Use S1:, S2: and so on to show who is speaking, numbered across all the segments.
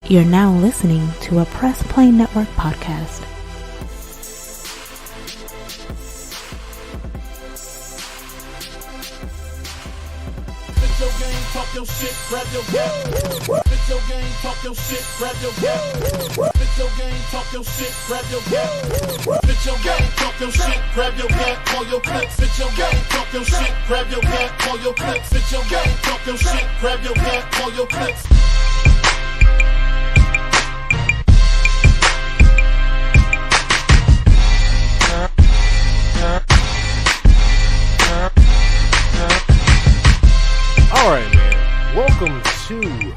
S1: You're now listening to a Press Play Network podcast.
S2: Fit your game, talk your shit, grab your gap. Fit your game, talk your shit, grab your gap. Fit your game, talk your shit, grab your gap. Fit your game, talk your shit, grab your gap, call your clips. Fit your game, talk your shit, grab your gap, call your clips. Fit your game, talk your shit, grab your gap, call your clips.
S3: Alright, man. Welcome to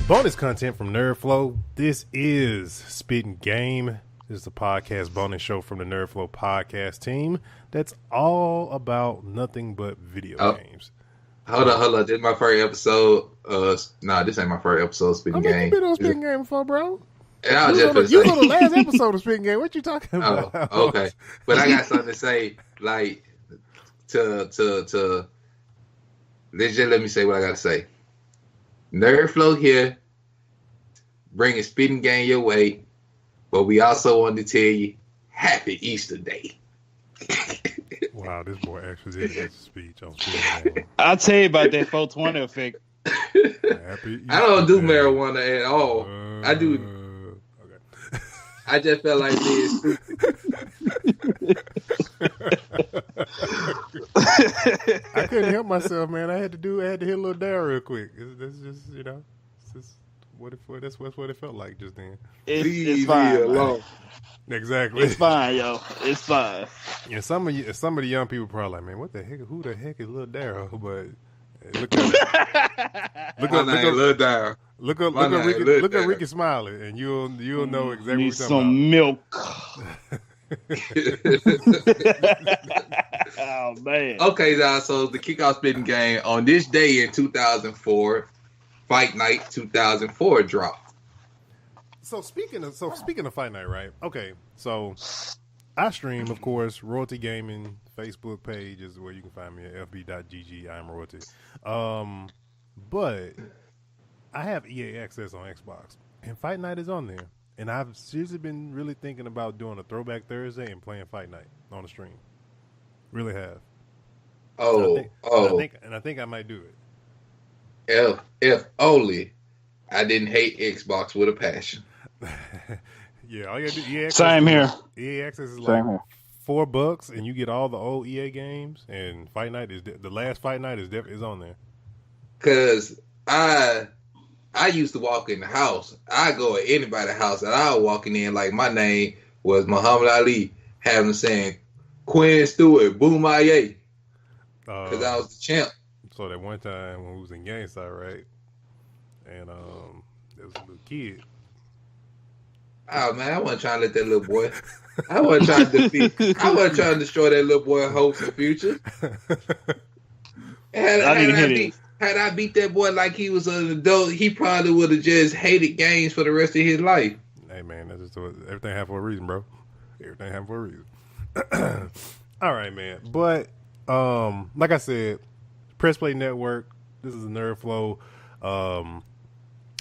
S3: bonus content from Nerdflow. This is Spitting Game. This is a podcast bonus show from the Nerdflow podcast team that's all about nothing but video games.
S4: Hold on. This is my first episode. This ain't my first episode of Spitting Game.
S3: You've been on Spitting Game before, bro.
S4: And I was
S3: you was on the last episode of Spitting Game. What you talking about?
S4: Oh, okay. But I got something to say, like, to let's just let me say what I gotta say. Nerdflow here, bringing Spitting Game your way, but we also wanted to tell you, Happy Easter Day.
S3: Wow, this boy actually did get a speech on Spitting Game.
S5: I'll tell you about that 420 effect.
S4: I don't do marijuana at all. I do. Okay. I just felt like being stupid.
S3: I couldn't help myself, man. I had to hit a little down real quick. That's just, it's just that's what it felt like just then.
S5: It's fine.
S4: Alone.
S3: Exactly.
S5: It's fine, yo. It's fine.
S3: Yeah, some of the young people probably like, man, what the heck? Who the heck is Lil Darryl? But look up Ricky Smiley, and you'll know exactly what you're talking about.
S5: Milk. Oh man.
S4: Okay, guys. So the kickoff Spitting Game on this day in 2004, Fight Night 2004 dropped.
S3: So speaking of Fight Night, right? Okay, so I stream, of course, Royalty Gaming Facebook page is where you can find me at fb.gg. I am Royalty. But I have EA access on Xbox, and Fight Night is on there. And I've seriously been really thinking about doing a Throwback Thursday and playing Fight Night on the stream. Really have. I think I might do
S4: it. If only I didn't hate Xbox with a passion.
S3: Yeah, all you gotta do EA access.
S5: Same here.
S3: EA access is like $4, and you get all the old EA games. And Fight Night is the last Fight Night is on there.
S4: Cause I used to walk in the house. I go at anybody's house, and I was walking in like my name was Muhammad Ali, having saying Quinn Stewart, Boom Aye, because I was the champ.
S3: So that one time when we was in Gangside, right, and there was a little kid.
S4: Oh man, I wasn't trying to let that little boy. I wasn't trying to defeat. I wasn't trying to destroy that little boy's hopes and future. Had I beat that boy like he was an adult, he probably would have just hated games for the rest of his life. Hey
S3: man, that's just everything happened for a reason, bro. Everything happened for a reason. All right, man. But like I said, Press Play Network. This is a Nerdflow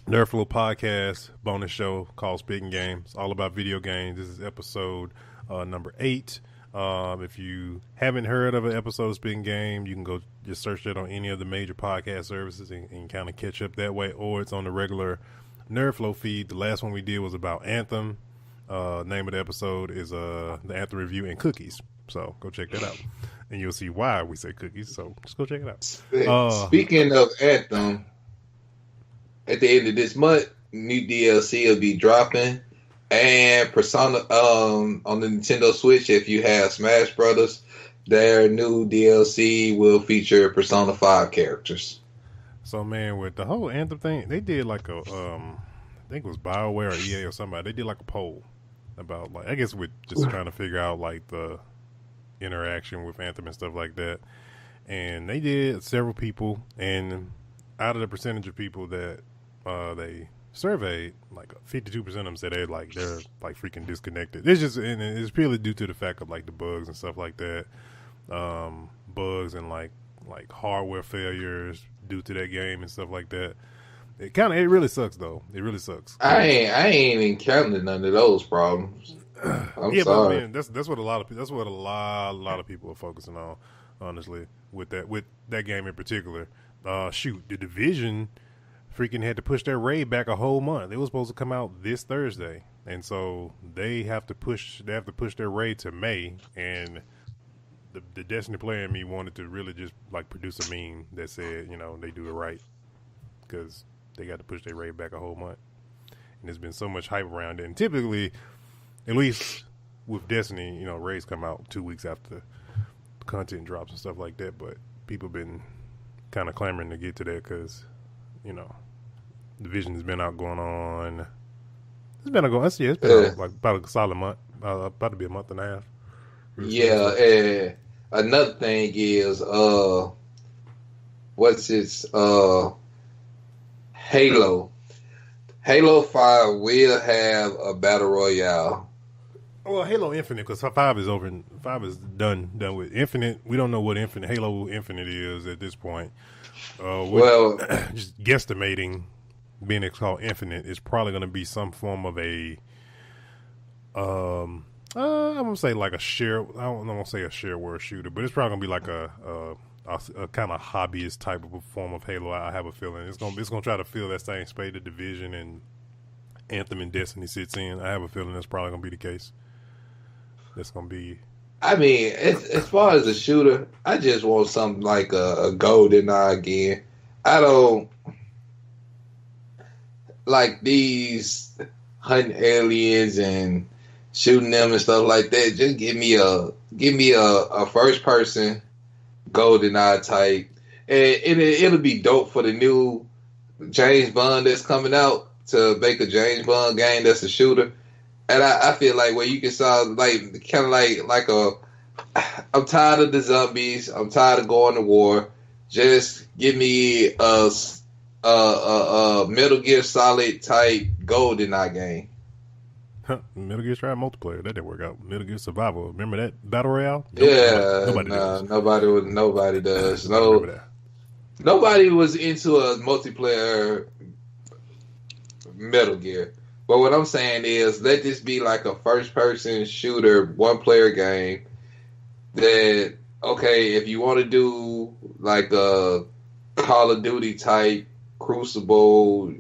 S3: podcast bonus show called Spitting Game. It's all about video games. This is episode number 8. If you haven't heard of an episode of Spitting Game, you can go just search it on any of the major podcast services and kind of catch up that way, or it's on the regular Nerdflow feed. The last one we did was about Anthem. Name of the episode is the Anthem review and cookies. So go check that out, and you'll see why we say cookies. So just go check it out.
S4: Speaking of Anthem, at the end of this month, new DLC will be dropping. And Persona on the Nintendo Switch, if you have Smash Brothers, their new DLC will feature Persona 5 characters.
S3: So, man, with the whole Anthem thing, they did like a, I think it was BioWare or EA or somebody. They did like a poll about, like, I guess with just trying to figure out like the interaction with Anthem and stuff like that. And they did several people, and out of the percentage of people that they surveyed, like 52% of them said they're like freaking disconnected. It's purely due to the fact of like the bugs and stuff like that, bugs and like hardware failures due to that game and stuff like that. It really sucks though. It really sucks.
S4: I ain't encountered none of those problems. I'm
S3: yeah,
S4: sorry.
S3: but man, that's what a lot of people are focusing on, honestly, with that game in particular. Shoot, the Division freaking had to push their raid back a whole month. It was supposed to come out this Thursday, and so they have to push their raid to May. And the Destiny player in me wanted to really just like produce a meme that said, they do it right, because they got to push their raid back a whole month. And there's been so much hype around it. And typically, at least with Destiny, raids come out 2 weeks after content drops and stuff like that. But people been kind of clamoring to get to that because, Division has been out going on. It's been out like about a solid month, about to be a month and a half.
S4: Yeah, and another thing is, Halo. Halo 5 will have a battle royale.
S3: Well, Halo Infinite, because 5 is over. 5 is done with. Infinite, we don't know what Halo Infinite is at this point. Well, just guesstimating, being it's called Infinite, is probably going to be some form of a, I'm going to say like a share. I don't want to say a shareware shooter, but it's probably going to be like a kind of hobbyist type of a form of Halo. I have a feeling it's going to try to fill that same space that Division and Anthem and Destiny sits in. I have a feeling that's probably going to be the case. That's going to be.
S4: I mean, as far as a shooter, I just want something like a GoldenEye again. I don't like these hunting aliens and shooting them and stuff like that. Just give me a first person GoldenEye type, and it'll be dope for the new James Bond that's coming out, to make a James Bond game that's a shooter. And I feel like where you can sound like kind of like I'm tired of the zombies. I'm tired of going to war. Just give me a Metal Gear Solid type GoldenEye game.
S3: Metal Gear Strike multiplayer, that didn't work out. Metal Gear Survival, remember that battle royale?
S4: Nobody does. Nobody was into a multiplayer Metal Gear. But what I'm saying is, let this be like a first-person shooter, one-player game. That, okay, if you want to do like a Call of Duty type Crucible,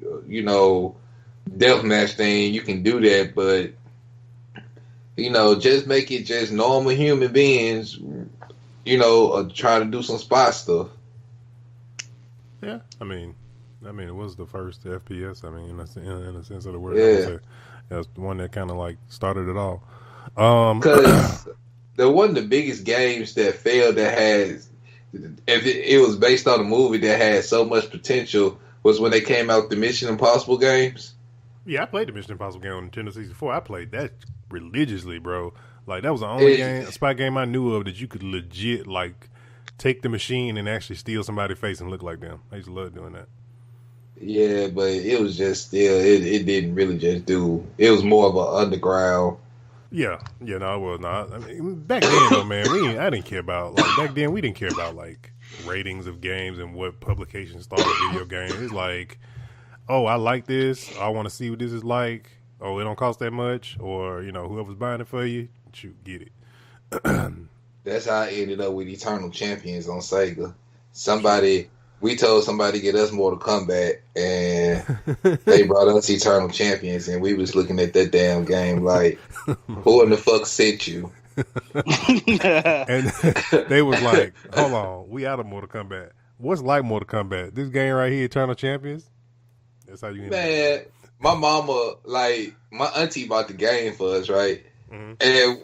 S4: deathmatch thing, you can do that. But just make it just normal human beings, trying to do some spy stuff.
S3: Yeah, I mean, it was the first FPS. I mean, in a sense of the word,
S4: yeah,
S3: that's the one that kind of like started it all.
S4: Because one of the biggest games that failed that had, if it was based on a movie that had so much potential, was when they came out with the Mission Impossible games.
S3: Yeah, I played the Mission Impossible game on Nintendo 64. I played that religiously, bro. Like, that was the only spy game I knew of that you could legit like take the machine and actually steal somebody's face and look like them. I used to love doing that.
S4: Yeah, but it was just still, it didn't really just do. It was more of an underground.
S3: Yeah, no, it was not. I mean, back then, though, man, I didn't care about, like, back then we didn't care about like ratings of games and what publications started video games. It's like, oh, I like this. I want to see what this is like. Oh, it don't cost that much, or whoever's buying it for you, shoot, get it.
S4: That's how I ended up with Eternal Champions on Sega. We told somebody to get us Mortal Kombat, and they brought us Eternal Champions, and we was looking at that damn game like, who in the fuck sent you?
S3: And they was like, hold on, we out of Mortal Kombat. What's like Mortal Kombat? This game right here, Eternal Champions? That's how you end
S4: Man, my mama, like, my auntie bought the game for us, right?
S3: Mm-hmm.
S4: And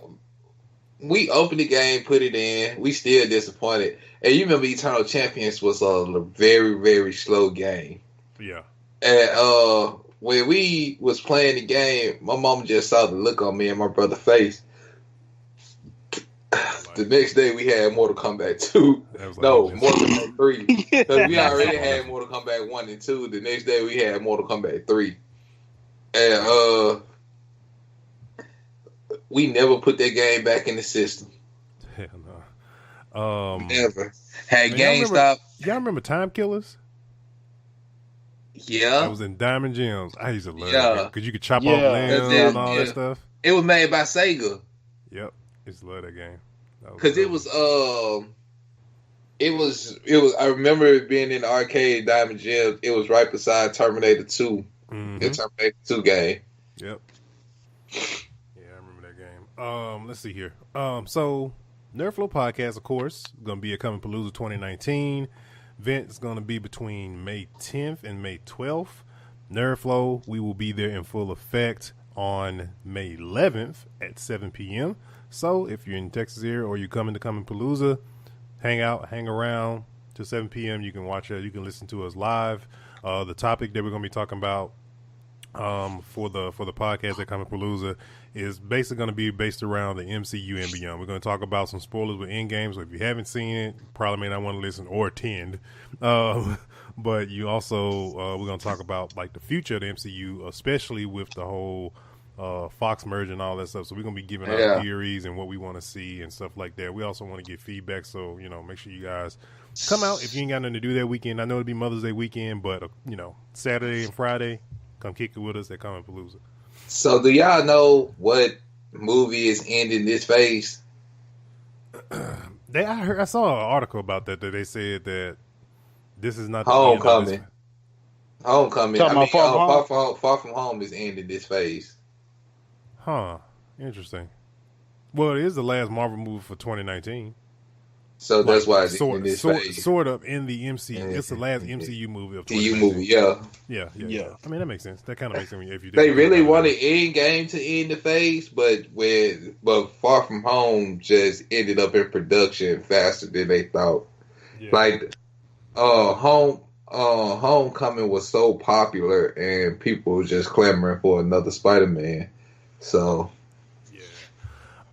S4: we opened the game, put it in, we still disappointed. And you remember Eternal Champions was a very, very slow game.
S3: Yeah.
S4: And when we was playing the game, my mom just saw the look on me and my brother's face. The next day we had Mortal Kombat 2. Mortal Kombat 3. Because we already had Mortal Kombat 1 and 2. The next day we had Mortal Kombat 3. And we never put that game back in the system.
S3: Hell no.
S4: Never. Had GameStop.
S3: Y'all remember Time Killers?
S4: Yeah.
S3: It was in Diamond Gems. I used to love
S4: Yeah.
S3: that because you could chop
S5: Yeah.
S3: off limbs and all
S4: Yeah.
S3: that stuff.
S4: It was made by Sega.
S3: Yep. I used to love that game.
S4: Because it was I remember it being in the arcade Diamond Gems. It was right beside Terminator 2.
S3: Mhm.
S4: The Terminator 2 game.
S3: Yep. Yeah, I remember that game. Let's see here. So Nerdflow Podcast, of course, gonna be a Coming Palooza 2019. Event is gonna be between May 10th and May 12th. Nerdflow, we will be there in full effect on May 11th at 7 p.m. So if you're in Texas here or you're coming to Coming Palooza, hang out, hang around till 7 p.m. You can watch it. You can listen to us live. The topic that we're gonna be talking about for the podcast at Comic Palooza is basically going to be based around the MCU and beyond. We're going to talk about some spoilers with Endgame, so if you haven't seen it, probably may not want to listen or attend. But you also we're going to talk about like the future of the MCU, especially with the whole Fox merge and all that stuff. So we're going to be giving our theories and what we want to see and stuff like that. We also want to get feedback, so make sure you guys come out if you ain't got nothing to do that weekend. I know it'll be Mother's Day weekend, but Saturday and Friday, come kick it with us at Comic Palooza.
S4: So, do y'all know what movie is ending this phase?
S3: I saw an article about that they said that this is not the
S4: Homecoming.
S3: end of this.
S4: Homecoming.
S5: Talking about
S4: Far From Home is ending this phase.
S3: Huh. Interesting. Well, it is the last Marvel movie for 2019.
S4: So that's why it's in this phase.
S3: Sort of in the MCU. It's the last MCU movie of 2019.
S4: movie,
S3: Yeah. I mean, that makes sense. That kind of makes sense if you.
S4: They really wanted Endgame to end the phase, but Far From Home just ended up in production faster than they thought.
S3: Yeah.
S4: Like, Homecoming was so popular, and people were just clamoring for another Spider-Man. So.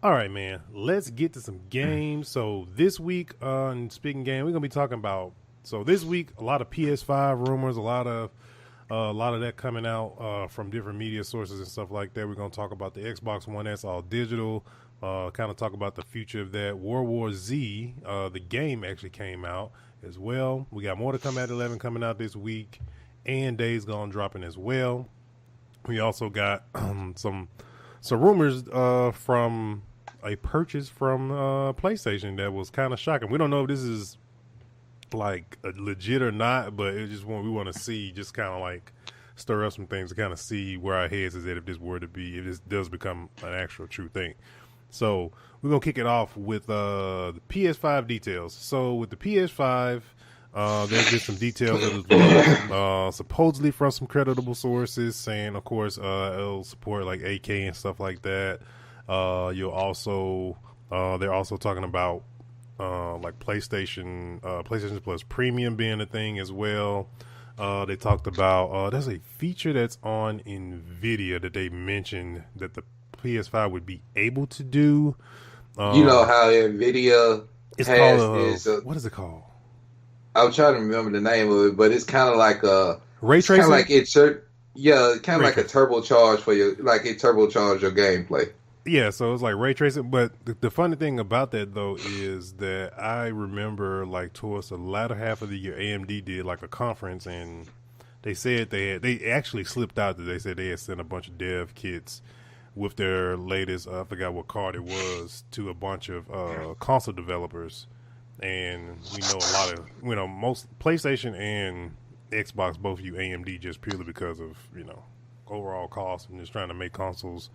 S3: All right, man. Let's get to some games. So this week on Speaking Game, we're gonna be talking about. So this week, a lot of PS5 rumors, a lot of that coming out from different media sources and stuff like that. We're gonna talk about the Xbox One S all digital. Kind of talk about the future of that. World War Z, the game actually came out as well. We got more to come at 11 coming out this week, and Days Gone dropping as well. We also got some rumors from a purchase from PlayStation that was kind of shocking. We don't know if this is like legit or not, but it's just we want to see, just kind of like stir up some things to kind of see where our heads is at if this does become an actual true thing. So we're gonna kick it off with the PS5 details. So with the PS5, there's been some details that was supposedly from some creditable sources saying, of course, it'll support like 8K and stuff like that. You'll also, they're also talking about like PlayStation Plus Premium being a thing as well. They talked about there's a feature that's on NVIDIA that they mentioned that the PS5 would be able to do.
S4: You know how NVIDIA has this.
S3: What is it called?
S4: I'm trying to remember the name of it, but it's kind of like a
S3: ray tracing.
S4: Kind of like like a turbocharge for it turbocharge your gameplay.
S3: Yeah, so it's like ray tracing. But the funny thing about that though is that I remember like towards the latter half of the year, AMD did like a conference and they said they actually slipped out that they said they had sent a bunch of dev kits with their latest, I forgot what card it was, to a bunch of console developers. And we know most PlayStation and Xbox both use AMD just purely because of, overall cost and just trying to make consoles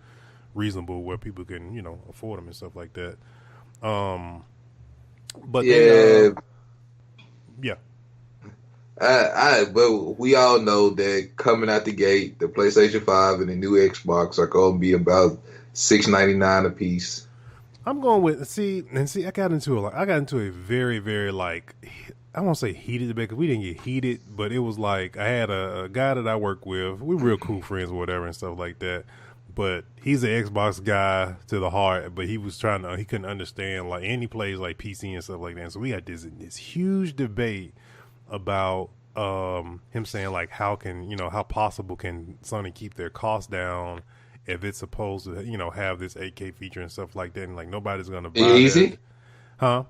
S3: reasonable where people can, afford them and stuff like that. But
S4: but we all know that coming out the gate, the PlayStation 5 and the new Xbox are going to be about $699 a piece.
S3: I'm going with I got into a very, very I won't say heated debate because we didn't get heated, but it was like I had a guy that I work with. We're real cool friends or whatever and stuff like that. But he's an Xbox guy to the heart, but he couldn't understand and he plays like PC and stuff like that. So we had this huge debate about him saying like how possible can Sony keep their costs down if it's supposed to have this 8K feature and stuff like that, and nobody's gonna buy
S4: easy
S3: that. Huh?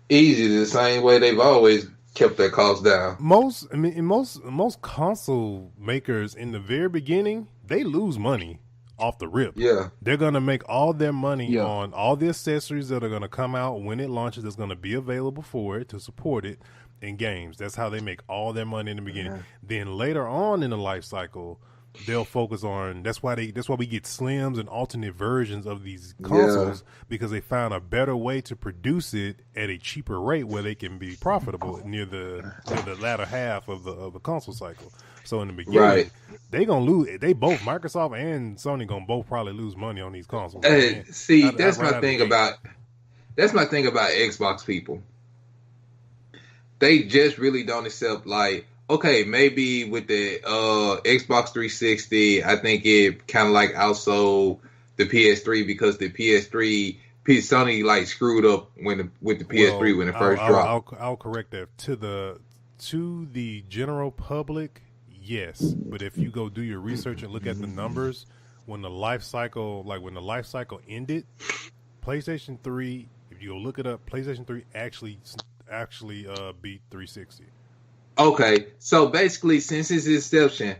S4: Easy, the same way they've always kept their costs down.
S3: Most console makers in the very beginning, they lose money off the rip.
S4: Yeah.
S3: They're going to make all their money
S5: Yeah.
S3: on all the accessories that are going to come out when it launches, that's going to be available for it to support it in games. That's how they make all their money in the beginning. Then later on in the life cycle, they'll focus on, that's why we get slims and alternate versions of these consoles, because they found a better way to produce it at a cheaper rate where they can be profitable near the latter half of the console cycle. So in the beginning, they gonna lose. They both, Microsoft and Sony, gonna both probably lose money on these consoles.
S4: See, that's my thing about Xbox people. They just really don't accept, like, okay, maybe with the Xbox 360, I think it kind of like outsold the PS3 because the PS3, Sony like screwed up with the PS3 when it first dropped.
S3: I'll correct that. To the general public, yes, but if you go do your research and look at the numbers, when the life cycle ended, PlayStation 3, if you go look it up, PlayStation 3 actually beat 360.
S4: Okay, so basically, since its inception,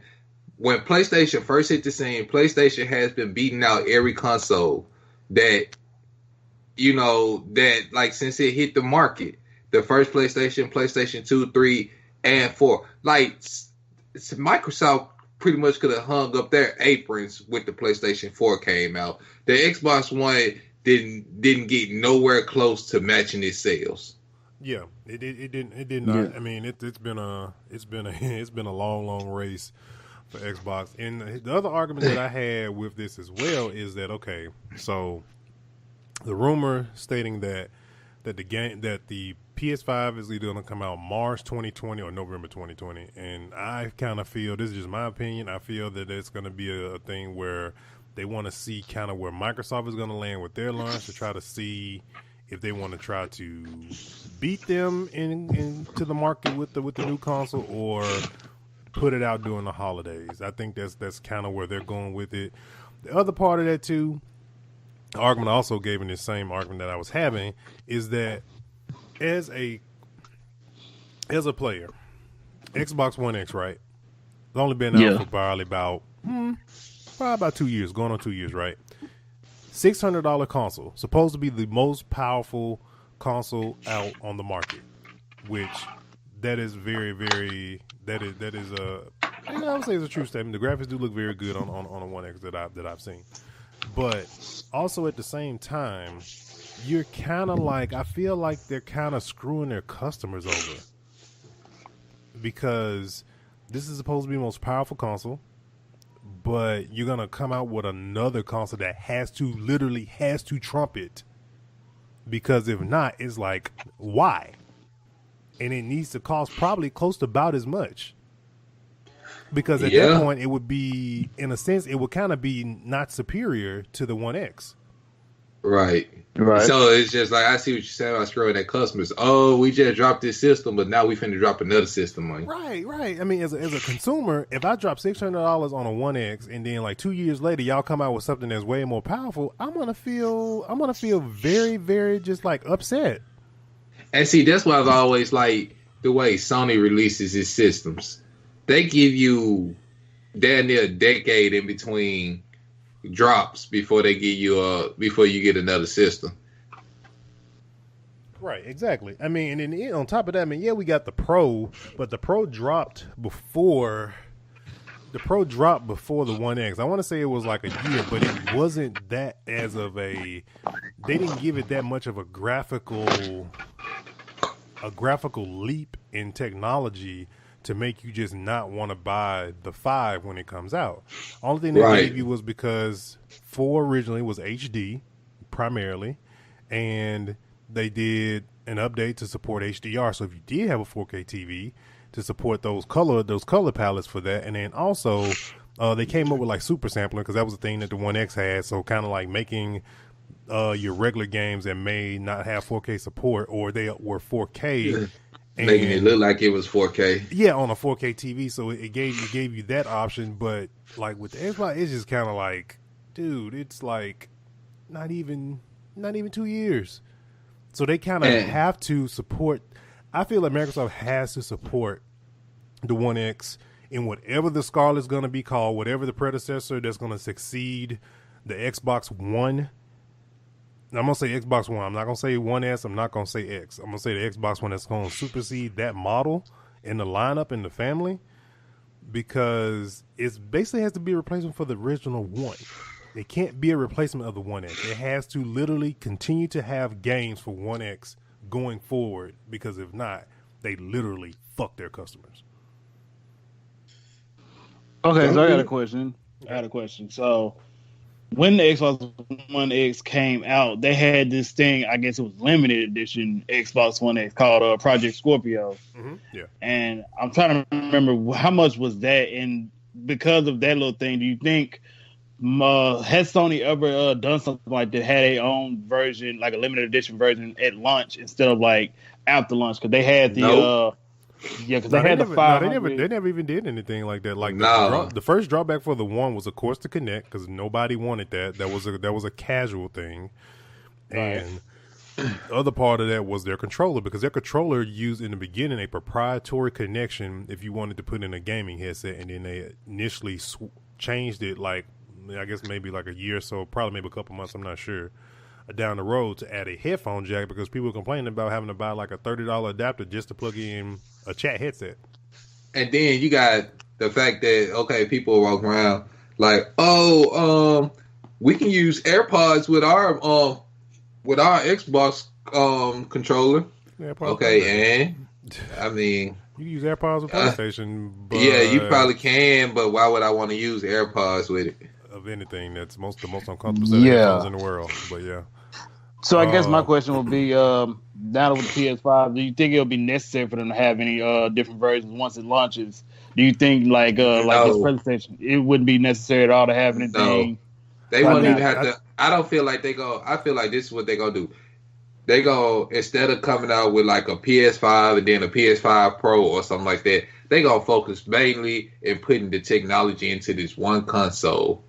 S4: when PlayStation first hit the scene, PlayStation has been beating out every console that, like, since it hit the market. The first PlayStation, PlayStation 2, 3, and 4. Like, Microsoft pretty much could have hung up their aprons with the PlayStation 4 came out. The Xbox One didn't get nowhere close to matching its sales.
S3: Yeah, it did not. Yeah. I mean, it's been a long race for Xbox. And the other argument that I had with this as well is that, okay, so the rumor stating that the PS5 is either going to come out March 2020 or November 2020, and I kind of feel, this is just my opinion, I feel that it's going to be a thing where they want to see kind of where Microsoft is going to land with their launch to try to see if they want to try to beat them into the market with the new console or put it out during the holidays. I think that's kind of where they're going with it. The other part of that too, the argument I also gave in this same argument that I was having, is that as a player, Xbox One X, right? It's only been out for probably about 2 years, going on 2 years, right? $600 console, supposed to be the most powerful console out on the market, which that is very, very, I would say it's a true statement. The graphics do look very good on a One X that I've seen, but also at the same time, you're kind of like, I feel like they're kind of screwing their customers over, because this is supposed to be the most powerful console, but you're going to come out with another console that literally has to trump it. Because if not, it's like, why? And it needs to cost probably close to about as much. Because at that point, it would be, in a sense, it would kind of be not superior to the One X.
S4: Right. So it's just like, I see what you're saying about screwing at customers. Oh, we just dropped this system, but now we finna drop another system on you.
S3: Right. I mean, as a consumer, if I drop $600 on a One X and then like 2 years later y'all come out with something that's way more powerful, I'm gonna feel very, very just like upset.
S4: And see, that's why I've always like the way Sony releases its systems. They give you damn near a decade in between drops before they give you before you get another system.
S3: Right, exactly. I mean, and then on top of that, I mean, we got the Pro, but the Pro dropped before the One X. I want to say it was like a year, but it wasn't that they didn't give it that much of a graphical leap in technology to make you just not want to buy the 5 when it comes out. Only thing they gave you was because 4 originally was HD primarily, and they did an update to support HDR. So if you did have a 4K TV, to support those color palettes for that, and then also they came up with like super sampling, because that was the thing that the One X had. So kind of like making your regular games that may not have 4K support, or they were 4K. And,
S4: making it look like it was 4K.
S3: Yeah, on a 4K TV, so it gave you that option. But like with the Xbox, it's just kind of like, dude, it's like not even 2 years. So they kind of have to support. I feel like Microsoft has to support the One X in whatever the Scarlet's going to be called, whatever the predecessor that's going to succeed the Xbox One. I'm going to say Xbox One. I'm not going to say One S. I'm not going to say X. I'm going to say the Xbox One that's going to supersede that model in the lineup, in the family, because it basically has to be a replacement for the original one. It can't be a replacement of the One X. It has to literally continue to have games for One X going forward, because if not, they literally fuck their customers.
S5: Okay, so I got a question. So when the Xbox One X came out, they had this thing, I guess it was limited edition Xbox One X called Project Scorpio.
S3: Mm-hmm. Yeah.
S5: And I'm trying to remember how much was that. And because of that little thing, do you think has Sony ever done something like that, had a own version, like a limited edition version at launch instead of like after launch? Because they had the because they had the 500.
S3: They never even did anything like that. Like the first drawback for the one was, of course, the Kinect, because nobody wanted that. That was a casual thing, and the other part of that was their controller, because their controller used in the beginning a proprietary connection if you wanted to put in a gaming headset, and then they initially changed it, like I guess maybe like a year or so, probably maybe a couple months, I'm not sure, down the road, to add a headphone jack, because people were complaining about having to buy like a $30 adapter just to plug in a chat headset.
S4: And then you got the fact that, okay, people walk around like, we can use AirPods with our Xbox controller.
S3: AirPods,
S4: okay, and I mean,
S3: you can use AirPods with PlayStation. But
S4: yeah, you probably can, but why would I want to use AirPods with it?
S3: Of anything, that's the most uncomfortable set of headphones in the world. But yeah.
S5: So I guess my question would be, now with the PS5, do you think it'll be necessary for them to have any different versions once it launches? Do you think like this presentation, it wouldn't be necessary at all to have anything?
S4: No. They won't even have to. I don't feel like they go. I feel like this is what they gonna do. They go, instead of coming out with like a PS5 and then a PS5 Pro or something like that, they gonna focus mainly in putting the technology into this one console.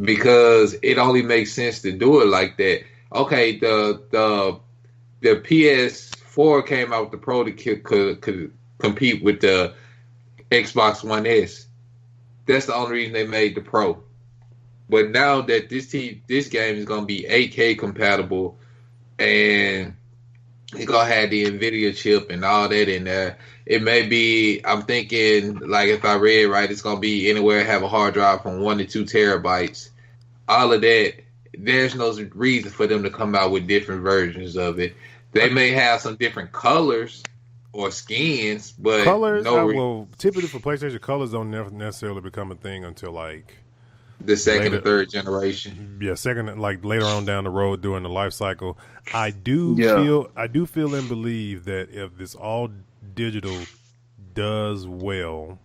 S4: Because it only makes sense to do it like that. Okay, the PS4 came out with the Pro to could compete with the Xbox One S. That's the only reason they made the Pro. But now that this game is gonna be 8K compatible, and it's gonna have the NVIDIA chip and all that in there, it may be, I'm thinking, like if I read right, it's gonna be anywhere have a hard drive from 1 to 2 terabytes. All of that, there's no reason for them to come out with different versions of it. They may have some different colors or skins, but
S3: colors. Well, typically for PlayStation, colors don't necessarily become a thing until like
S4: the second or third generation.
S3: Yeah, second, like later on down the road during the life cycle. I do feel and believe that if this all digital does well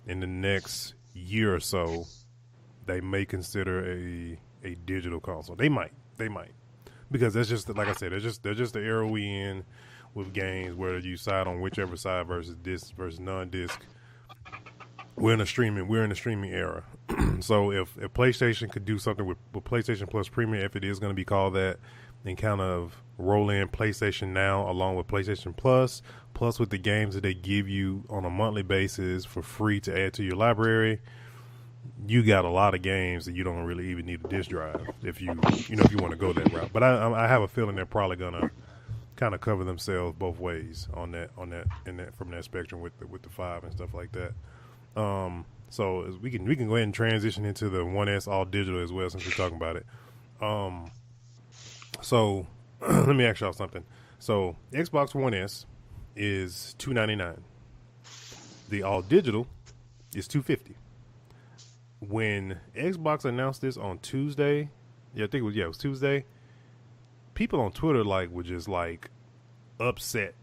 S3: in the next year or so, they may consider a digital console. They might, because that's just, like I said, they're just the era we in with games where you side on whichever side versus disc versus non-disc. We're in a streaming era. So if PlayStation could do something with PlayStation Plus Premium, if it is going to be called that, and kind of roll in PlayStation Now along with PlayStation Plus with the games that they give you on a monthly basis for free to add to your library, you got a lot of games that you don't really even need a disc drive if you want to go that route. But I have a feeling they're probably gonna kind of cover themselves both ways on that from that spectrum with the 5 and stuff like that. So we can go ahead and transition into the 1S all digital as well, since we're talking about it. So let me ask y'all something. So Xbox One S is $299. The all digital is $250. When Xbox announced this on Tuesday, I think it was Tuesday, people on Twitter were just upset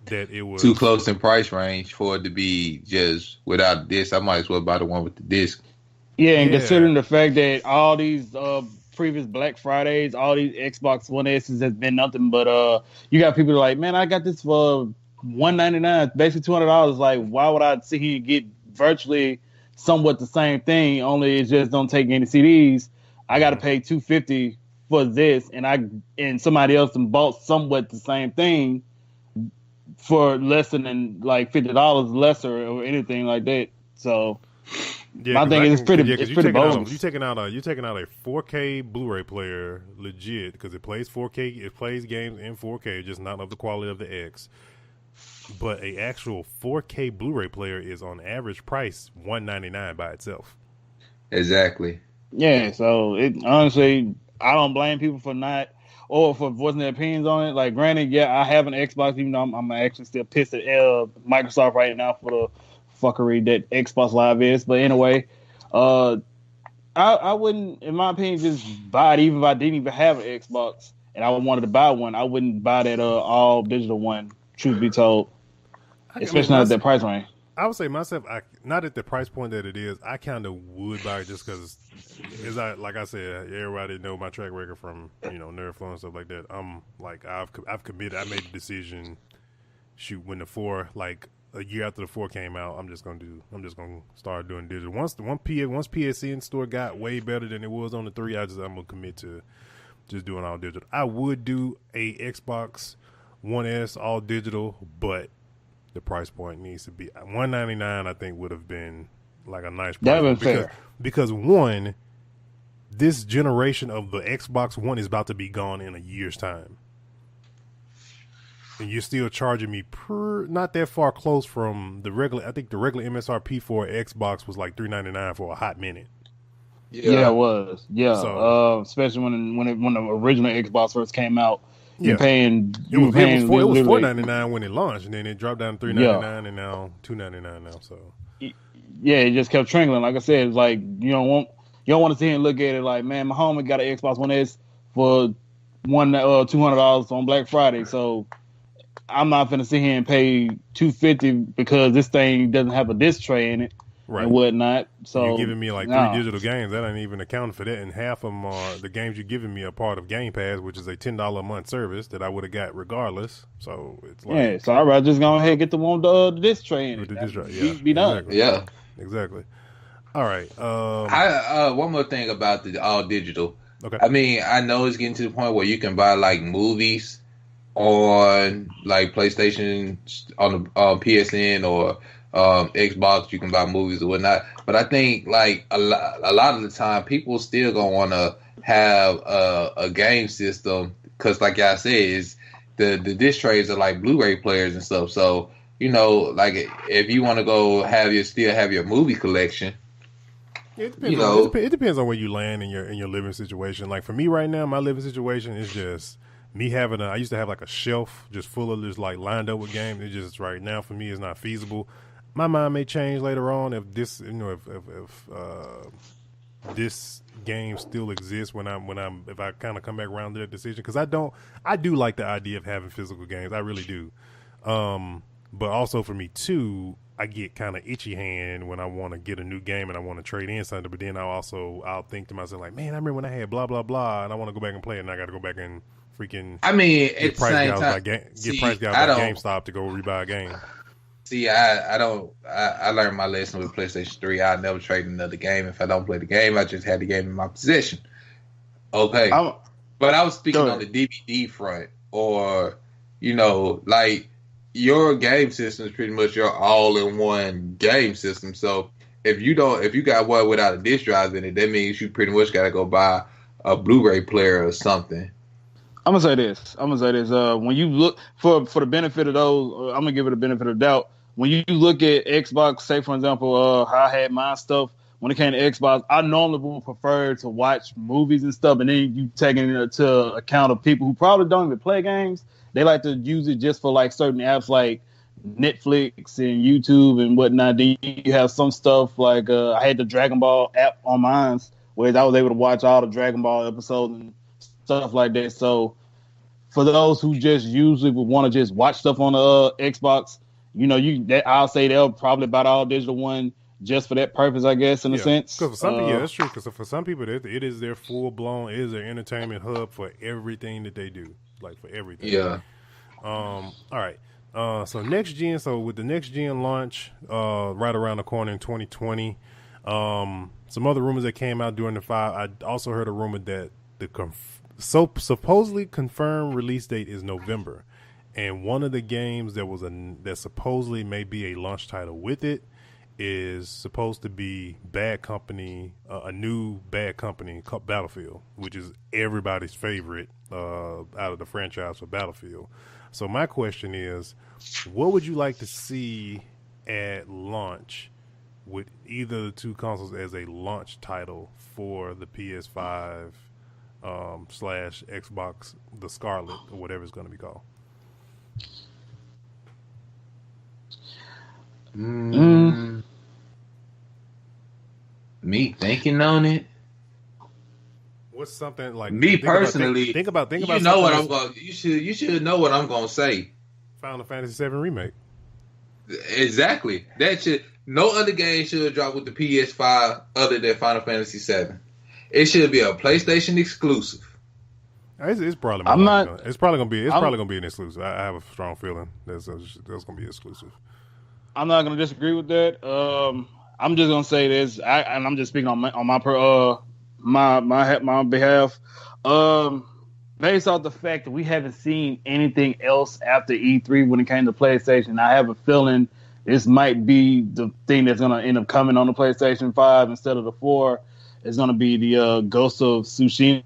S3: that it was
S4: too close in price range for it to be just without this. I might as well buy the one with the disc.
S5: Yeah, and considering the fact that all these previous Black Fridays, all these Xbox One S's has been nothing but you got people like, man, I got this for $199, basically $200. Like, why would I sit here and get virtually somewhat the same thing, only it just don't take any CDs? I got to pay $250 for this, and somebody else bought somewhat the same thing for less than like $50 lesser or anything like that. So my thing is it's pretty bogus.
S3: You're taking out a 4K Blu-ray player, legit, because it plays 4K. It plays games in 4K, just not of the quality of the X. But a actual 4K Blu-ray player is on average price $199 by itself.
S4: Exactly.
S5: Yeah. So honestly, I don't blame people for not. Or for voicing their opinions on it. Like, granted, yeah, I have an Xbox, even though I'm actually still pissed at Microsoft right now for the fuckery that Xbox Live is. But anyway, I wouldn't, in my opinion, just buy it even if I didn't even have an Xbox and I wanted to buy one. I wouldn't buy that all digital one, truth be told. Especially not at that price range.
S3: I would say myself, not at the price point that it is, I kind of would buy it just because, like I said, everybody know my track record from Nerdflow and stuff like that. I've committed. I made the decision. Shoot, when the 4, like a year after the 4 came out, I'm just gonna start doing digital. Once PSN store got way better than it was on the 3, I'm gonna commit to just doing all digital. I would do a Xbox One S all digital, but the price point needs to be $199. I think would have been like a nice price because one, this generation of the Xbox One is about to be gone in a year's time, and you're still charging me not that far close from the regular. I think the regular MSRP for Xbox was like $399 for a hot minute.
S5: Yeah, it was. Yeah, so, especially when the original Xbox first came out.
S3: Yeah,
S5: it was
S3: $4.99 when it launched, and then it dropped down to $3.99, and now $2.99 now. So
S5: yeah, it just kept trickling. Like I said, it's like you don't want to sit here and look at it like, man, my homie got an Xbox One S for $200 on Black Friday, so I'm not gonna sit here and pay $250 because this thing doesn't have a disc tray in it. Right. And whatnot. So
S3: you're giving me like 3 digital games that ain't even accounting for that, and half of them are the games you're giving me are part of Game Pass, which is a $10 a month service that I would have got regardless. So it's like
S5: so I'd rather just go ahead and get the one with the disc tray in it.
S3: The disc tray,
S5: be done.
S3: Exactly.
S4: Yeah,
S3: exactly. All right.
S4: One more thing about the all digital.
S3: Okay.
S4: I mean, I know it's getting to the point where you can buy like movies on like PlayStation on the PSN or Xbox. You can buy movies or whatnot, but I think like a lot of the time people still gonna want to have a game system because, like I said, is the disc trays are like Blu-ray players and stuff. So like if you want to go still have your movie collection.
S3: It depends on where you land in your living situation. Like for me right now, my living situation is just me having I used to have like a shelf just full of just like lined up with games. It just right now for me is not feasible. My mind may change later on if this, if this game still exists if I kind of come back around to that decision, because I do like the idea of having physical games. I really do. But also for me too, I get kind of itchy hand when I want to get a new game and I want to trade in something. But then I'll think to myself like, man, I remember when I had blah blah blah, and I want to go back and play it, and I got to go back and freaking.
S4: I mean,
S3: get price gouges like GameStop to go rebuy a game.
S4: See, I learned my lesson with PlayStation 3. I'll never trade another game. If I don't play the game, I just had the game in my possession. Okay. But I was speaking on the DVD front, or, like your game system is pretty much your all-in-one game system. So if you got one without a disc drive in it, that means you pretty much got to go buy a Blu-ray player or something.
S5: I'm gonna say this. When you look for the benefit of those, I'm gonna give it a benefit of doubt. When you look at Xbox, say for example, how I had my stuff when it came to Xbox, I normally would prefer to watch movies and stuff, and then you taking into account of people who probably don't even play games. They like to use it just for like certain apps like Netflix and YouTube and whatnot. Then you have some stuff like I had the Dragon Ball app on mine, where I was able to watch all the Dragon Ball episodes and stuff like that. So for those who just usually would want to just watch stuff on the Xbox, I'll say they'll probably buy the all digital one just for that purpose, I guess, in a sense.
S3: Because for some people, that's true. Because for some people, it is their full blown, it is their entertainment hub for everything that they do, like for everything.
S4: Yeah.
S3: All right. So next gen. So with the next gen launch, right around the corner in 2020, some other rumors that came out during the 5. I also heard a rumor that So supposedly confirmed release date is November, and one of the games that supposedly may be a launch title with it is supposed to be Bad Company, a new Bad Company called Battlefield, which is everybody's favorite out of the franchise for Battlefield. So my question is, what would you like to see at launch with either of the two consoles as a launch title for the PS5 / Xbox, the Scarlet, or whatever it's going to be called?
S4: Me thinking on it.
S3: What's something like
S4: me personally?
S3: Think about.
S4: You know what I'm going. You should know what I'm going to say.
S3: Final Fantasy VII Remake.
S4: Exactly. That should. No other game should drop with the PS5 other than Final Fantasy VII. It should be a PlayStation exclusive.
S3: It's probably. It's probably gonna be. It's probably gonna be an exclusive. I have a strong feeling that's gonna be exclusive.
S5: I'm not gonna disagree with that. I'm just gonna say this, and I'm just speaking on my behalf. Based off the fact that we haven't seen anything else after E3 when it came to PlayStation, I have a feeling this might be the thing that's gonna end up coming on the PlayStation 5 instead of the 4. It's gonna be the Ghost of Tsushima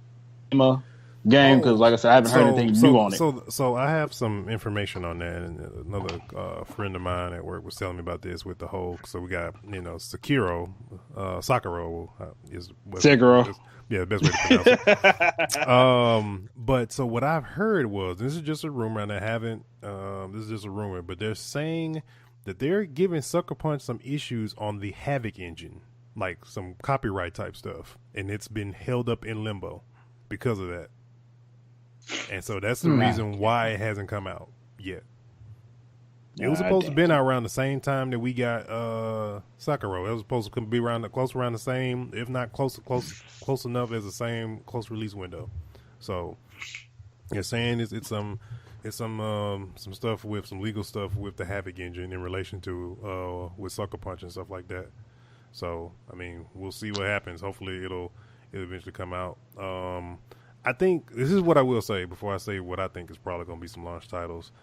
S5: game, because like I said, I haven't heard anything new on it.
S3: So I have some information on that, and another friend of mine at work was telling me about this with the whole. So we got Sakura is
S5: Sekiro.
S3: Yeah, the best way to pronounce it. But so what I've heard was, this is just a rumor, and I haven't. This is just a rumor, but they're saying that they're giving Sucker Punch some issues on the Havoc engine, like some copyright type stuff, and it's been held up in limbo because of that. And so that's the reason why it hasn't come out yet. It was supposed to be out around the same time that we got Sakura. It was supposed to be close around the same, if not close enough as the same close release window. So they're saying it's some stuff with some legal stuff with the Havoc engine in relation to with Sucker Punch and stuff like that. So I mean, we'll see what happens. Hopefully it'll eventually come out. I think this is what I will say before I say what I think is probably going to be some launch titles.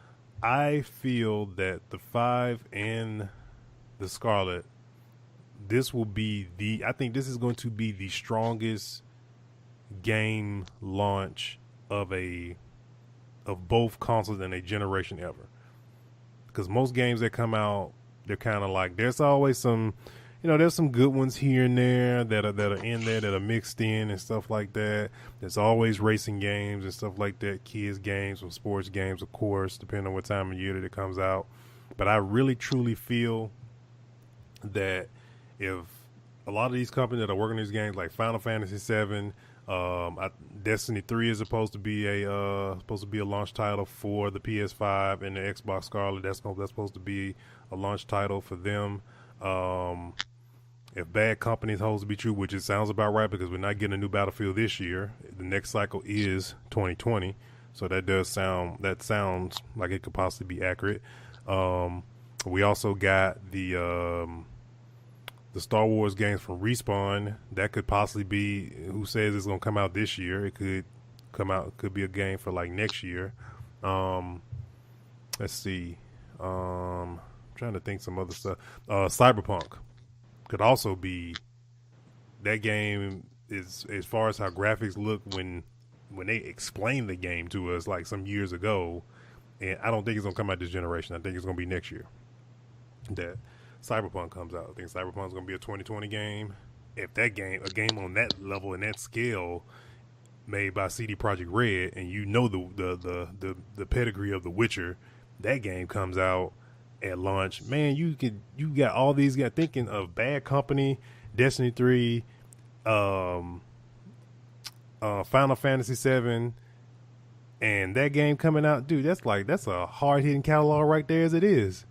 S3: I feel that the 5 and the Scarlet, I think this is going to be the strongest game launch of both consoles in a generation ever. Because most games that come out, they're kind of like, there's always some, there's some good ones here and there that are in there that are mixed in and stuff like that. There's always racing games and stuff like that, kids games, some sports games, of course, depending on what time of year that it comes out. But I really truly feel that if a lot of these companies that are working on these games, like Final Fantasy VII, Destiny 3 is supposed to be a launch title for the PS5 and the Xbox Scarlet. That's supposed to be a launch title for them. If Bad Company holds to be true, which it sounds about right because we're not getting a new Battlefield this year, the next cycle is 2020, so that sounds like it could possibly be accurate. We also got the Star Wars games from Respawn. That could possibly be, who says it's going to come out this year. It could come out, could be a game for like next year. Let's see. Trying to think some other stuff. Cyberpunk could also be. That game is, as far as how graphics look when they explained the game to us like some years ago, and I don't think it's gonna come out this generation. I think it's gonna be next year that Cyberpunk comes out. I think Cyberpunk's gonna be a 2020 game. If a game on that level and that scale, made by CD Projekt Red, and the pedigree of The Witcher, that game comes out at launch, man, you got all these guys thinking of Bad Company, Destiny 3, Final Fantasy 7, and that game coming out, dude. That's a hard hitting catalog right there as it is.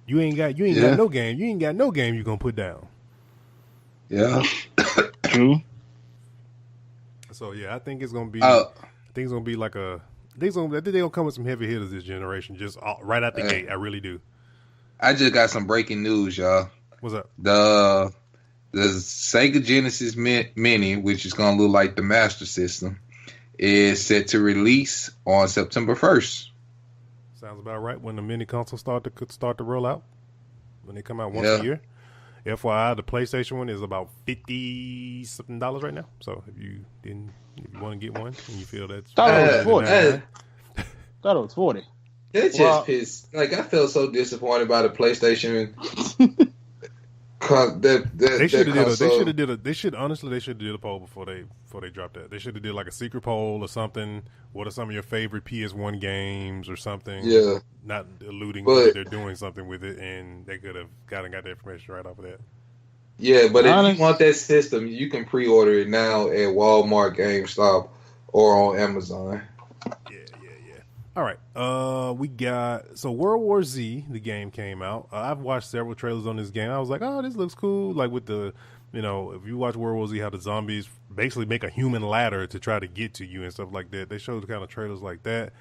S3: You ain't got no game. You ain't got no game you gonna put down.
S4: Yeah.
S5: True.
S3: So yeah, I think it's gonna be. I think it's gonna be like a. I think they're gonna come with some heavy hitters this generation, just right out the gate. I really do.
S4: I just got some breaking news, y'all.
S3: What's up?
S4: The Sega Genesis Mini, which is gonna look like the Master System, is set to release on September 1st.
S3: Sounds about right. When the mini consoles start to roll out, when they come out once a year. FYI, the PlayStation one is about $50 something right now. So if you want to get one and you feel that's
S5: thought it was 40.
S4: That just pissed. Like, I felt so disappointed by the PlayStation. They should have did a poll before they dropped that. They should have did like a secret poll or something. What are some of your favorite PS1 games or something? Yeah,
S3: not alluding that they're doing something with it, and they could have got the information right off of that.
S4: Yeah, but if you want that system, you can pre-order it now at Walmart, GameStop, or on Amazon.
S3: Yeah. All right. We got World War Z. The game came out. I've watched several trailers on this game. I was like, oh, this looks cool. Like with the, if you watch World War Z, how the zombies basically make a human ladder to try to get to you and stuff like that. They showed kind of trailers like that.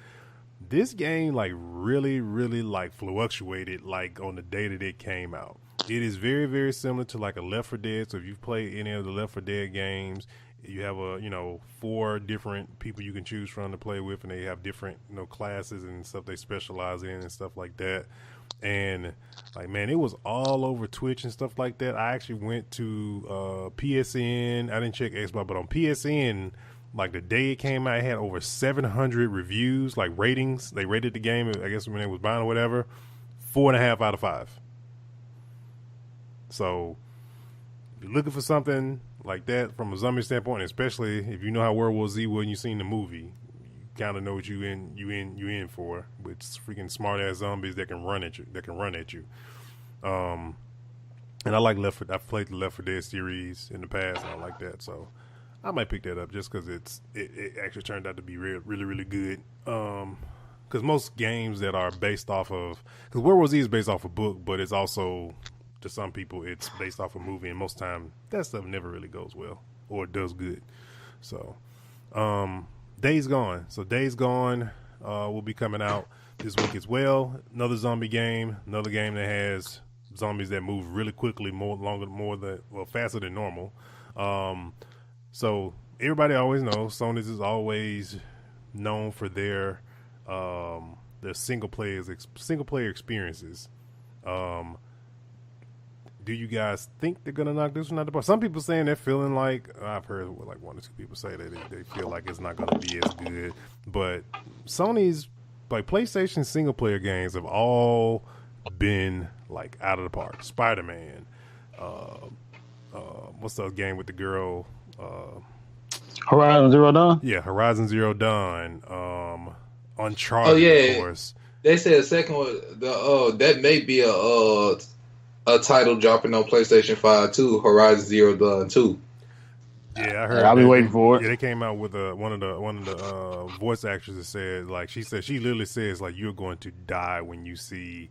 S3: This game like really, really like fluctuated like on the day that it came out. It is very, very similar to like a Left 4 Dead. So if you've played any of the Left 4 Dead games, you have 4 different people you can choose from to play with, and they have different classes and stuff they specialize in and stuff like that. And like, man, it was all over Twitch and stuff like that. I actually went to PSN. I didn't check Xbox, but on PSN, like the day it came out, it had over 700 reviews, like ratings. They rated the game, I guess when it was buying or whatever, 4.5 out of 5. So if you're looking for something like that from a zombie standpoint, especially if you know how World War Z was and you've seen the movie, you kind of know what you in for. With freaking smart ass zombies that can run at you. And I like I've played the Left 4 Dead series in the past, and I like that, so I might pick that up just because it actually turned out to be really, really good. Because most games that are based off of, because World War Z is based off a book, but it's also, to some people, it's based off a movie, and most time that stuff never really goes well or does good. So, Days Gone. So Days Gone will be coming out this week as well. Another zombie game, another game that has zombies that move really quickly, faster than normal. So everybody always knows Sony's is always known for their single player experiences. Do you guys think they're gonna knock this one out the park? Some people saying they're feeling like, I've heard like 1 or 2 people say that they feel like it's not gonna be as good. But Sony's like PlayStation single player games have all been like out of the park. Spider-Man, what's the game with the girl?
S5: Horizon Zero Dawn.
S3: Yeah, Horizon Zero Dawn. Uncharted, of course.
S4: They said the second one, that may be a title dropping on PlayStation 5 too, Horizon Zero Dawn 2.
S3: Yeah, I heard.
S5: I'll be waiting for it.
S3: Yeah, they came out with one of the voice actors that said, like, she literally says like, you're going to die when you see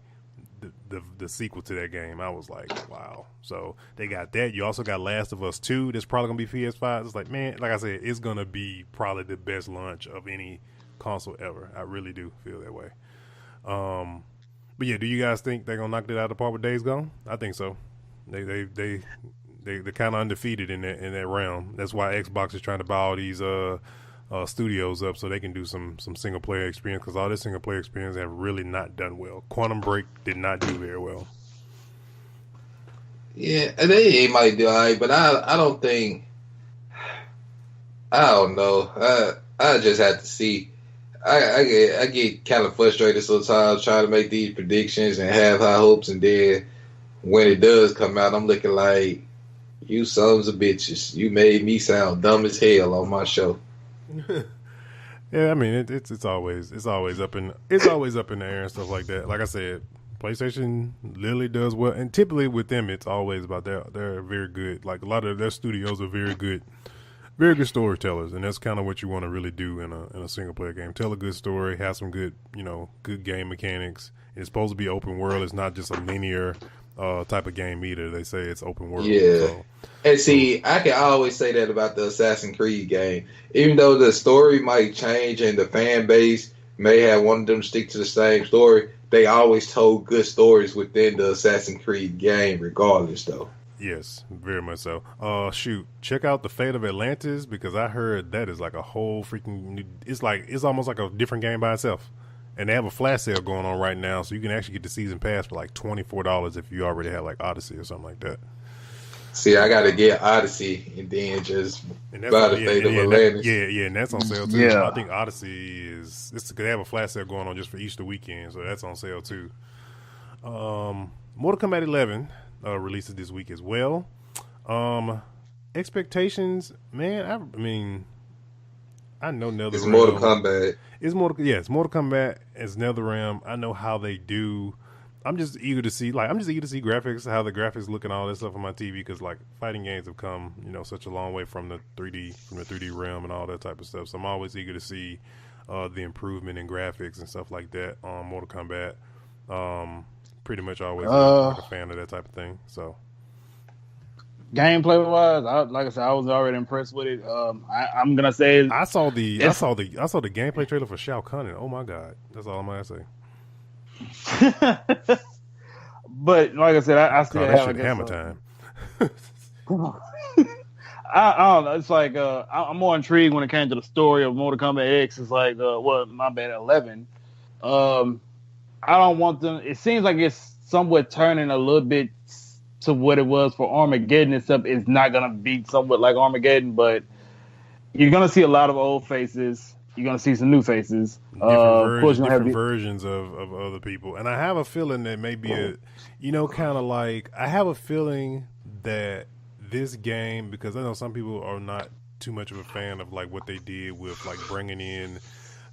S3: the sequel to that game. I was like, wow. So they got that. You also got Last of Us 2. That's probably gonna be PS5. It's like, man, like I said, it's gonna be probably the best launch of any console ever. I really do feel that way. But yeah, do you guys think they're gonna knock it out of the park with Days Gone? I think so. They're kind of undefeated in that realm. That's why Xbox is trying to buy all these studios up so they can do some single player experience, because all this single player experience have really not done well. Quantum Break did not do very well.
S4: Yeah, they might do all right, but I don't think. I don't know. I just have to see. I get kind of frustrated sometimes trying to make these predictions and have high hopes, and then when it does come out, I'm looking like, you sons of bitches. You made me sound dumb as hell on my show.
S3: Yeah, I mean it's always up in the air and stuff like that. Like I said, PlayStation literally does well, and typically with them it's always about they're very good. Like a lot of their studios are very good storytellers, and that's kind of what you want to really do in a single player game. Tell a good story, have some good game mechanics. It's supposed to be open world. It's not just a linear type of game either. They say it's open world.
S4: Yeah.
S3: So,
S4: and see, I can always say that about the Assassin's Creed game. Even though the story might change and the fan base may have one of them stick to the same story, they always told good stories within the Assassin's Creed game regardless, though.
S3: Yes, very much so. Shoot, check out The Fate of Atlantis, because I heard that is like a whole freaking new, it's almost like a different game by itself. And they have a flash sale going on right now, so you can actually get the season pass for like $24 if you already have like Odyssey or something like that.
S4: See, I gotta get Odyssey and then just buy The Fate of Atlantis.
S3: And that's on sale too.
S5: Yeah.
S3: I think Odyssey they have a flash sale going on just for Easter weekend, so that's on sale too. Mortal Kombat 11 releases this week as well. Expectations, man. I mean, I know NetherRealm.
S4: It's Mortal Kombat.
S3: It's Mortal Kombat. It's NetherRealm. I know how they do. I'm just eager to see graphics, how the graphics look and all that stuff on my TV, because like fighting games have come, such a long way from the 3D realm and all that type of stuff. So I'm always eager to see the improvement in graphics and stuff like that on Mortal Kombat. Pretty much always like a fan of that type of thing. So
S5: gameplay wise, like I said, I was already impressed with it. I'm gonna say
S3: I saw the gameplay trailer for Shao Kahn, and oh my god, that's all I'm gonna say.
S5: But like I said, I still have
S3: hammer time.
S5: I don't know. It's like I'm more intrigued when it came to the story of Mortal Kombat X. It's like 11. I don't want them. It seems like it's somewhat turning a little bit to what it was for Armageddon and stuff. It's not gonna be somewhat like Armageddon, but you're gonna see a lot of old faces. You're gonna see some new faces.
S3: Different versions of other people, and I have a feeling that maybe I have a feeling that this game, because I know some people are not too much of a fan of like what they did with like bringing in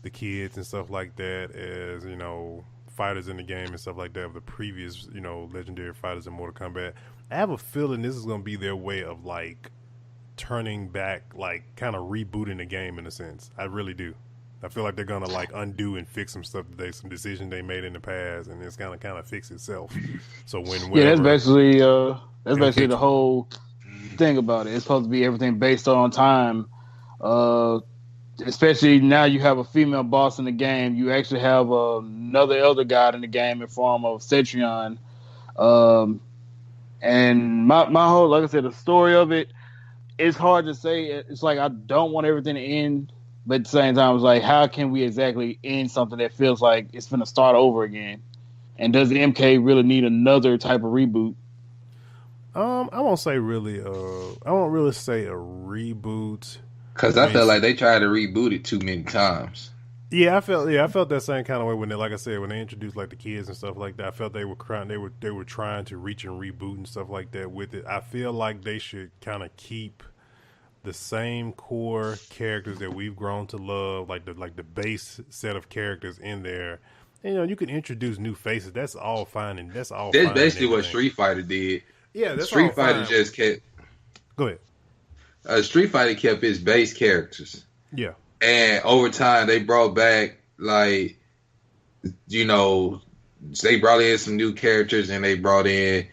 S3: the kids and stuff like that as fighters in the game and stuff like that of the previous legendary fighters in Mortal Kombat. I have a feeling this is going to be their way of like turning back, like kind of rebooting the game in a sense. I really do. I feel like they're going to like undo and fix some stuff some decisions they made in the past, and it's going to kind of fix itself. So that's
S5: basically the whole thing about it. It's supposed to be everything based on time. Especially now you have a female boss in the game. You actually have another elder god in the game in form of Cetrion. And my whole, like I said, the story of it, it's hard to say. It's like I don't want everything to end, but at the same time, it's like, how can we exactly end something that feels like it's going to start over again? And does the MK really need another type of reboot?
S3: I won't say really. I won't really say a reboot.
S4: Because I felt like they tried to reboot it too many times.
S3: Yeah, I felt that same kind of way when they introduced like the kids and stuff like that. I felt they were trying to reach and reboot and stuff like that with it. I feel like they should kind of keep the same core characters that we've grown to love, like the base set of characters in there. And, you can introduce new faces. That's all fine, and that's all. That's
S4: basically what Street Fighter did.
S3: Yeah, that's
S4: Street Fighter just kept.
S3: Go ahead.
S4: Street Fighter kept its base characters.
S3: Yeah.
S4: And over time, they brought back, they brought in some new characters and they brought in,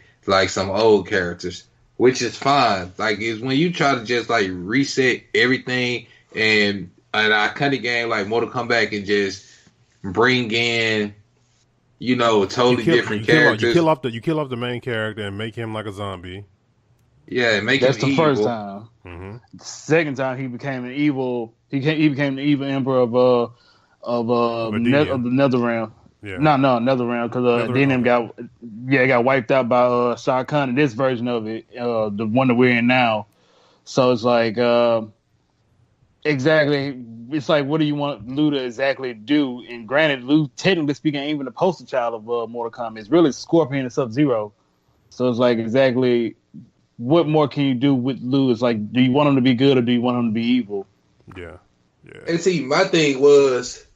S4: some old characters, which is fine. It's when you try to just, reset everything and an iconic game like Mortal Kombat can just bring in, totally different characters.
S3: You kill off the main character and make him like a zombie.
S4: Yeah,
S5: that's the
S4: evil.
S5: First time.
S3: Mm-hmm.
S5: The second time he became an evil. He became the evil emperor of the NetherRealm.
S3: Yeah.
S5: No, NetherRealm, because Denim got wiped out by Shao Kahn in this version of it, the one that we're in now. So it's like exactly. It's like, what do you want Liu to exactly do? And granted, Liu, technically speaking, ain't even the poster child of Mortal Kombat. It's really Scorpion and Sub-Zero. So it's like, exactly, what more can you do with Liu? It's like, do you want him to be good or do you want him to be evil?
S3: Yeah.
S4: And see, my thing was,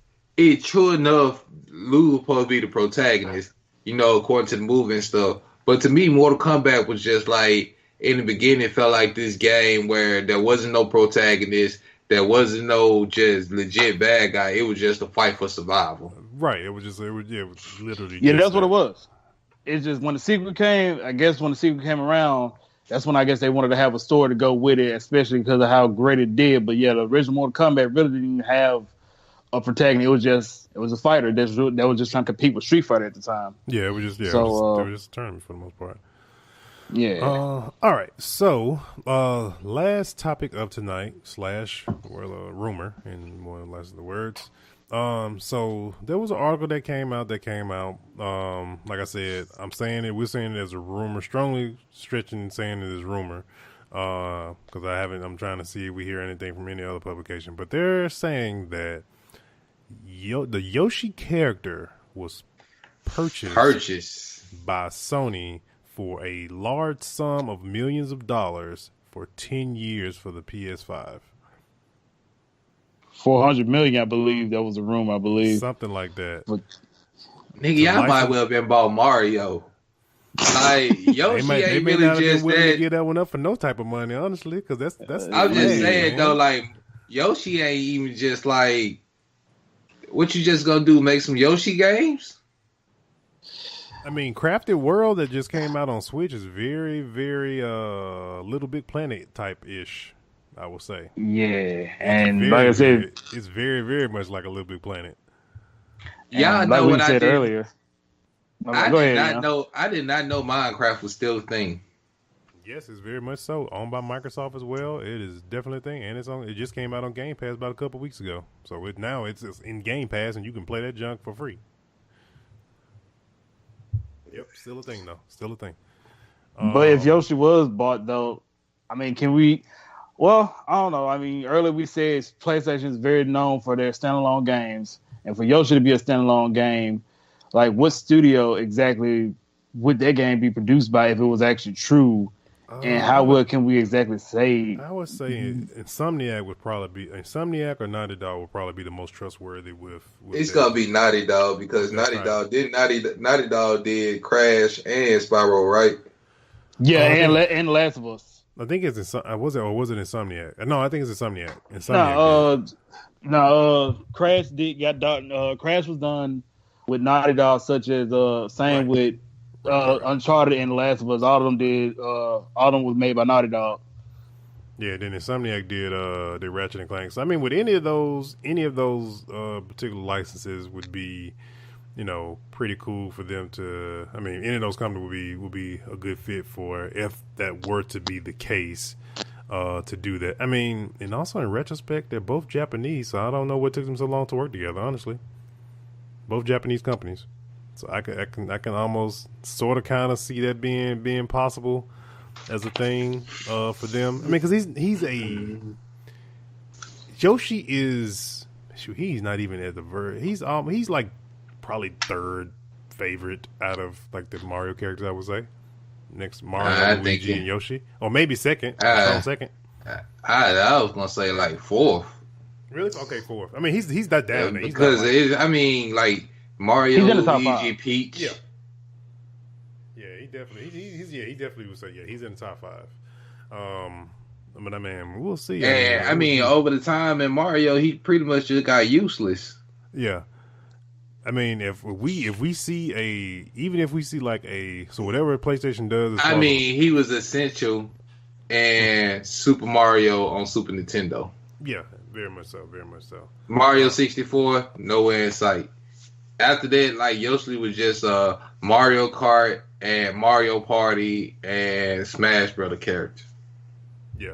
S4: true enough, Liu was supposed to be the protagonist, according to the movie and stuff. But to me, Mortal Kombat was just like, in the beginning, it felt like this game where there wasn't no protagonist, there wasn't no just legit bad guy. It was just a fight for survival.
S3: Right. It was literally.
S5: Yeah, that's what it was. It's just when the sequel came, around, that's when I guess they wanted to have a story to go with it, especially because of how great it did. But yeah, the original Mortal Kombat really didn't have a protagonist. It was a fighter that was just trying to compete with Street Fighter at the time.
S3: Yeah, it was just
S5: so,
S3: they were just a tournament for the most part.
S5: Yeah.
S3: All right. So, last topic of tonight / rumor in more or less the words. So there was an article that came out. Like I said, we're saying it as a rumor, strongly stretching saying it is rumor. Because I'm trying to see if we hear anything from any other publication. But they're saying that the Yoshi character was purchased by Sony for a large sum of millions of dollars for 10 years for the PS5.
S5: 400 million, I believe. That was a rumor, I believe.
S3: Something like that.
S5: But,
S4: nigga, y'all might well have been bought Mario. Like, Yoshi ain't really just
S3: willing
S4: that.
S3: to give that one up for no type of money, honestly, because that's.
S4: I'm just saying, though, like, Yoshi ain't even just like, what you just gonna do, make some Yoshi games?
S3: I mean, Crafted World that just came out on Switch is very, very Little Big Planet type-ish, I would say.
S5: Yeah, and like I said,
S3: it's very, very much like a Little Big Planet.
S4: Y'all
S5: like
S4: know
S5: we
S4: what I
S5: said
S4: did
S5: earlier.
S4: I did not know Minecraft was still a thing.
S3: Yes, it's very much so. Owned by Microsoft as well. It is definitely a thing, and it just came out on Game Pass about a couple weeks ago. So it's in Game Pass, and you can play that junk for free. Yep, still a thing though. Still a thing.
S5: But if Yoshi was bought though, I mean, can we? Well, I don't know. I mean, earlier we said PlayStation is very known for their standalone games, and for Yoshi to be a standalone game, like what studio exactly would that game be produced by if it was actually true? And how well can we exactly say?
S3: I would say Insomniac would probably be Insomniac or Naughty Dog would probably be the most trustworthy with
S4: it's gonna be Naughty Dog because Naughty Dog did Crash and Spyro, right?
S5: Yeah, and Last of Us.
S3: I think it's was it Insomniac? No, I think it's Insomniac.
S5: Crash was done with Naughty Dog, such as same with Uncharted and The Last of Us. All of them was made by Naughty Dog.
S3: Yeah, then Insomniac did Ratchet and Clank. So I mean, with any of those particular licenses would be, pretty cool for them to. I mean, any of those companies would be a good fit for if that were to be the case, to do that. I mean, and also in retrospect, they're both Japanese, so I don't know what took them so long to work together. Honestly, both Japanese companies. So I can almost sort of kind of see that being possible as a thing for them. I mean, because Yoshi is he's not even at the verge. He's like probably third favorite out of like the Mario characters, I would say. Next Mario, Luigi, and Yoshi, or maybe second. Second.
S4: I was gonna say like fourth.
S3: Really? Okay, fourth. I mean, he's that down there.
S4: Because like. Mario, Luigi, Peach.
S3: Yeah, he definitely. He definitely would say he's in the top 5. But I mean, we'll see.
S4: And I mean, over the time in Mario, he pretty much just got useless.
S3: Yeah, I mean, if we see so whatever PlayStation does.
S4: I mean, he was essential in Super Mario on Super Nintendo.
S3: Yeah, very much so. Very much so.
S4: Mario 64, nowhere in sight. After that, like Yoshi was just Mario Kart and Mario Party and Smash Brother characters. Yeah.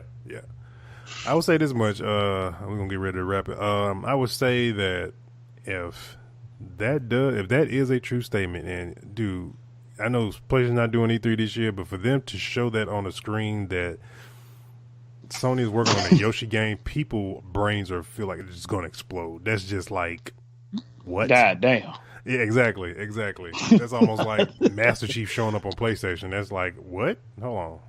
S3: I would say this much. We're gonna get ready to wrap it. I would say that if that is a true statement, and dude, I know PlayStation's not doing E3 this year, but for them to show that on the screen that Sony is working on a Yoshi game, people brains feel like it's just gonna explode. That's just like. What?
S5: God damn.
S3: Yeah, exactly. That's almost like Master Chief showing up on PlayStation. That's like, what? Hold on.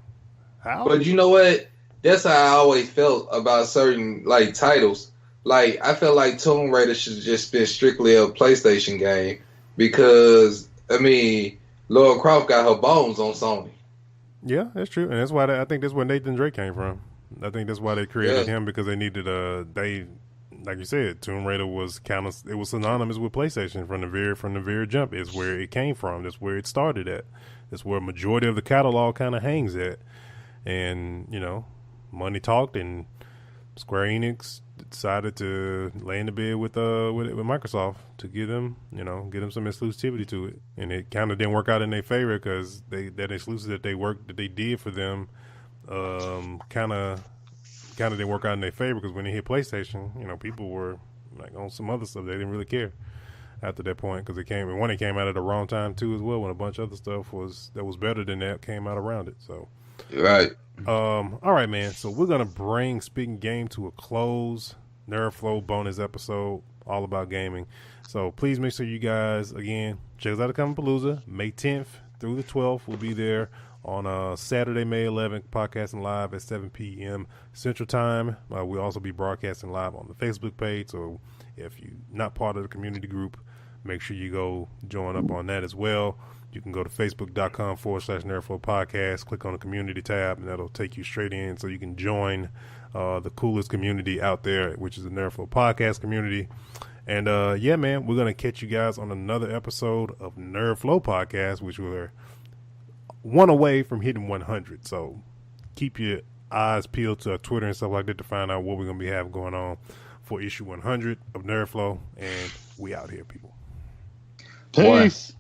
S3: How?
S4: But you know what? That's how I always felt about certain like titles. Like I felt like Tomb Raider should just been strictly a PlayStation game because I mean, Lara Croft got her bones on Sony.
S3: Yeah, that's true, and that's why I think that's where Nathan Drake came from. I think that's why they created him because they needed like you said, Tomb Raider was it was synonymous with PlayStation from the very jump. It's where it came from. That's where it started at. That's where a majority of the catalog kind of hangs at. And money talked, and Square Enix decided to lay in the bed with Microsoft to get them some exclusivity to it, and it kind of didn't work out in their favor because that exclusive that they did for them kind of didn't work out in their favor because when they hit PlayStation, people were like on some other stuff. They didn't really care after that point because it came out at the wrong time too as well, when a bunch of other stuff that was better than that came out around it. So
S4: right.
S3: All right, man. So we're gonna bring Speaking Game to a close. Nerdflow bonus episode, all about gaming. So please make sure you guys again check us out at Comicpalooza, May 10th through the 12th. We'll be there on Saturday, May 11th, podcasting live at 7 p.m. Central Time. We'll also be broadcasting live on the Facebook page. So if you're not part of the community group, make sure you go join up on that as well. You can go to facebook.com/Nerdflow Podcast, click on the community tab, and that'll take you straight in so you can join the coolest community out there, which is the Nerdflow Podcast community. And yeah, man, we're going to catch you guys on another episode of Nerdflow Podcast, which we're one away from hitting 100. So keep your eyes peeled to our Twitter and stuff like that to find out what we're going to be having going on for issue 100 of Nerdflow. And we out here, people.
S5: Peace.